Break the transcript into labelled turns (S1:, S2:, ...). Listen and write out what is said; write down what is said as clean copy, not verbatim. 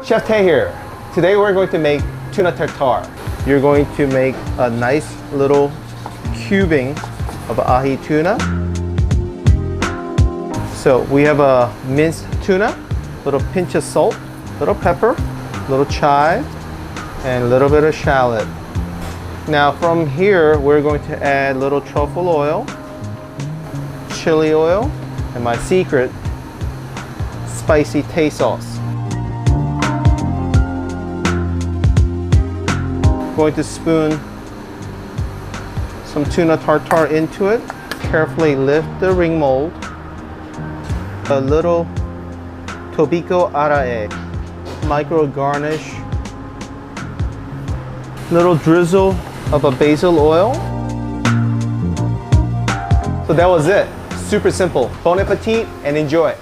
S1: Chef Tai here. Today we're going to make tuna tartare. You're going to make a nice little cubing of ahi tuna. So we have a minced tuna, little pinch of salt, little pepper, little chive, and a little bit of shallot. Now from here, we're going to add a little truffle oil, chili oil, and my secret, spicy Thai sauce. Going to spoon some tuna tartare into it. Carefully lift the ring mold. A little tobiko arae, micro garnish. Little drizzle of a basil oil. So that was it. Super simple. Bon appetit and enjoy.